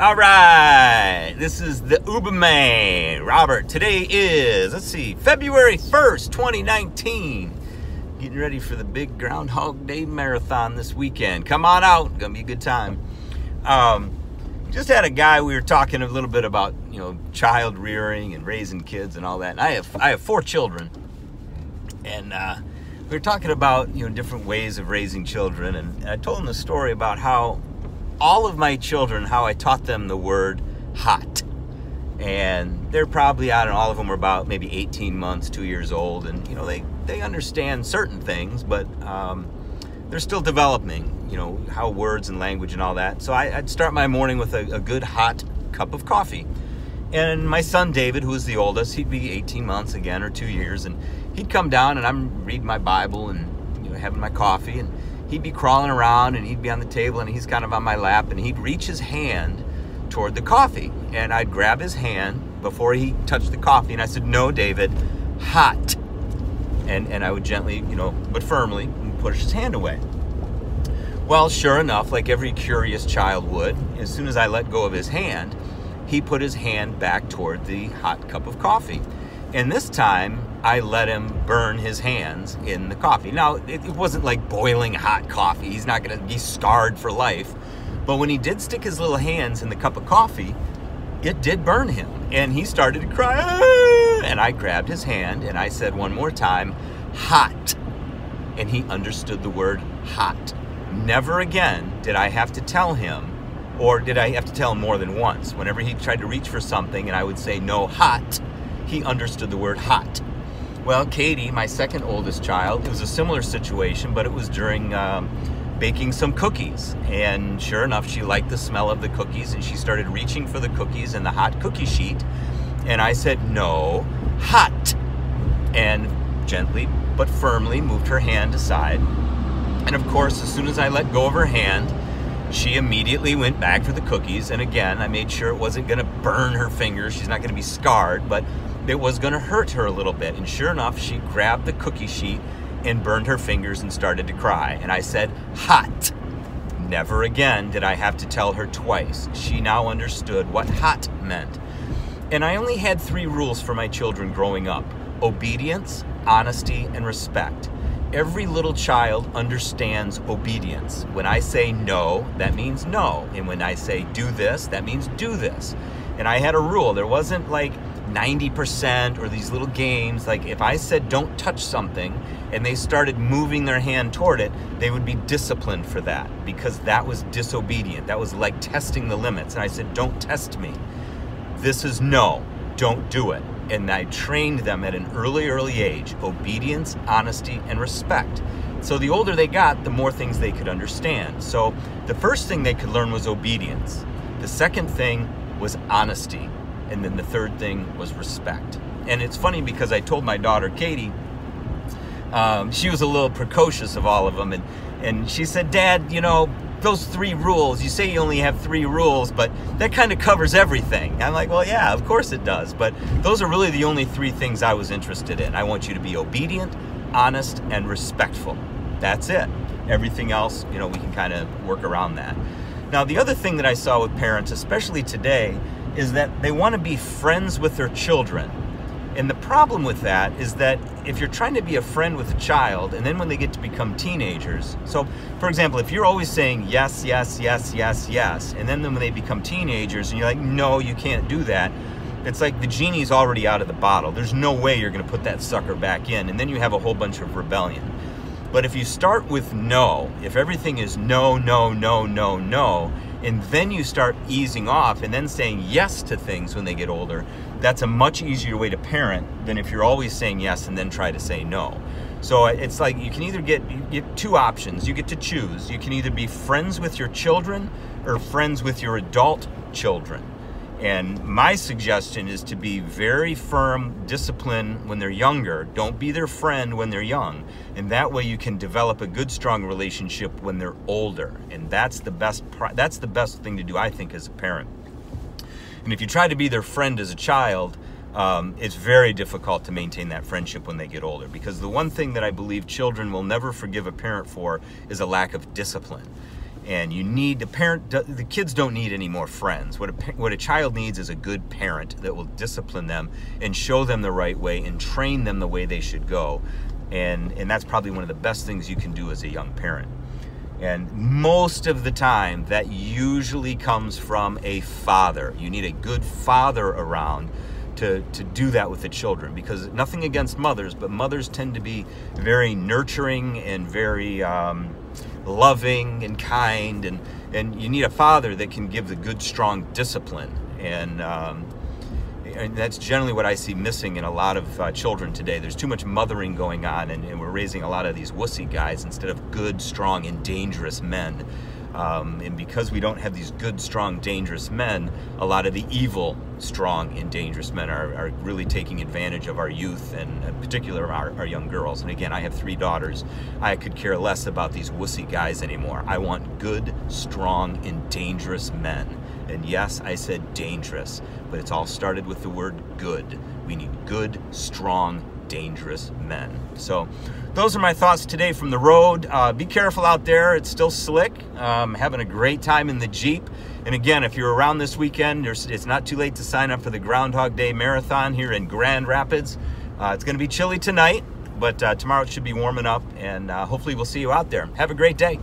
All right, this is the Uberman, Robert. Today is, February 1st, 2019. Getting ready for the big Groundhog Day marathon this weekend. Come on out, gonna be a good time. Just had a guy, we were talking a little bit about, child rearing and raising kids and all that. And I have 4 children, and we were talking about, different ways of raising children. And I told him the story about how all of my children, how I taught them the word hot. And they're probably, all of them are about maybe 18 months, 2 years old. And, they understand certain things, but they're still developing, how words and language and all that. So I'd start my morning with a good hot cup of coffee. And my son David, who is the oldest, he'd be 18 months again, or 2 years. And he'd come down and I'm reading my Bible and, having my coffee. And he'd be crawling around and he'd be on the table and he's kind of on my lap. And he'd reach his hand toward the coffee. And I'd grab his hand before he touched the coffee. And I said, "No, David, hot." And I would gently, but firmly, push his hand away. Well, sure enough, like every curious child would, as soon as I let go of his hand, he put his hand back toward the hot cup of coffee. And this time, I let him burn his hands in the coffee. Now, it wasn't like boiling hot coffee. He's not going to be scarred for life. But when he did stick his little hands in the cup of coffee, it did burn him. And he started to cry. "Ah!" And I grabbed his hand and I said one more time, "Hot." And he understood the word hot. Never again did I have to tell him, or did I have to tell him more than once. Whenever he tried to reach for something and I would say, "No, hot," he understood the word hot. Well, Katie, my second oldest child, it was a similar situation, but it was during baking some cookies. And sure enough, she liked the smell of the cookies and she started reaching for the cookies and the hot cookie sheet. And I said, "No, hot." And gently but firmly moved her hand aside. And of course, as soon as I let go of her hand, she immediately went back for the cookies. And again, I made sure it wasn't going to burn her fingers. She's not going to be scarred, but it was going to hurt her a little bit. And sure enough, she grabbed the cookie sheet and burned her fingers and started to cry. And I said, "Hot." Never again did I have to tell her twice. She now understood what hot meant. And I only had 3 rules for my children growing up: obedience, honesty, and respect. Every little child understands obedience. When I say no, that means no. And when I say do this, that means do this. And I had a rule. There wasn't like 90% or these little games. Like if I said don't touch something and they started moving their hand toward it, they would be disciplined for that because that was disobedient. That was like testing the limits. And I said, "Don't test me. This is no, don't do it." And I trained them at an early age: obedience, honesty, and respect. So the older they got, the more things they could understand. So the first thing they could learn was obedience. The second thing was honesty. And then the third thing was respect. And it's funny because I told my daughter, Katie, she was a little precocious of all of them. And she said, "Dad, those 3 rules, you say you only have 3 rules, but that kind of covers everything." I'm like, "Well, yeah, of course it does. But those are really the only 3 things I was interested in. I want you to be obedient, honest, and respectful. That's it. Everything else, we can kind of work around that." Now, the other thing that I saw with parents, especially today, is that they want to be friends with their children. And the problem with that is that if you're trying to be a friend with a child, and then when they get to become teenagers, so for example, if you're always saying yes, yes, yes, yes, yes, and then when they become teenagers and you're like, "No, you can't do that," it's like the genie's already out of the bottle. There's no way you're going to put that sucker back in, and then you have a whole bunch of rebellion. But if you start with no, if everything is no, no, no, no, no, and then you start easing off and then saying yes to things when they get older, that's a much easier way to parent than if you're always saying yes and then try to say no. So it's like you can either you get 2 options. You get to choose. You can either be friends with your children or friends with your adult children. And my suggestion is to be very firm, disciplined when they're younger. Don't be their friend when they're young. And that way you can develop a good, strong relationship when they're older. And that's the best thing to do, I think, as a parent. And if you try to be their friend as a child, it's very difficult to maintain that friendship when they get older. Because the one thing that I believe children will never forgive a parent for is a lack of discipline. And you need to parent. The kids don't need any more friends. What a child needs is a good parent that will discipline them and show them the right way and train them the way they should go. And that's probably one of the best things you can do as a young parent. And most of the time, that usually comes from a father. You need a good father around to do that with the children, because nothing against mothers, but mothers tend to be very nurturing and very loving and kind, and you need a father that can give the good, strong discipline. And that's generally what I see missing in a lot of children today. There's too much mothering going on, and we're raising a lot of these wussy guys instead of good, strong, and dangerous men. And because we don't have these good, strong, dangerous men, a lot of the evil, strong, and dangerous men are really taking advantage of our youth, and in particular our young girls. And again, I have 3 daughters. I could care less about these wussy guys anymore. I want good, strong, and dangerous men. And yes, I said dangerous, but it's all started with the word good. We need good, strong, dangerous men. So those are my thoughts today from the road. Be careful out there. It's still slick. Having a great time in the Jeep. And again, if you're around this weekend, it's not too late to sign up for the Groundhog Day Marathon here in Grand Rapids. It's going to be chilly tonight, but tomorrow it should be warming up, and hopefully we'll see you out there. Have a great day.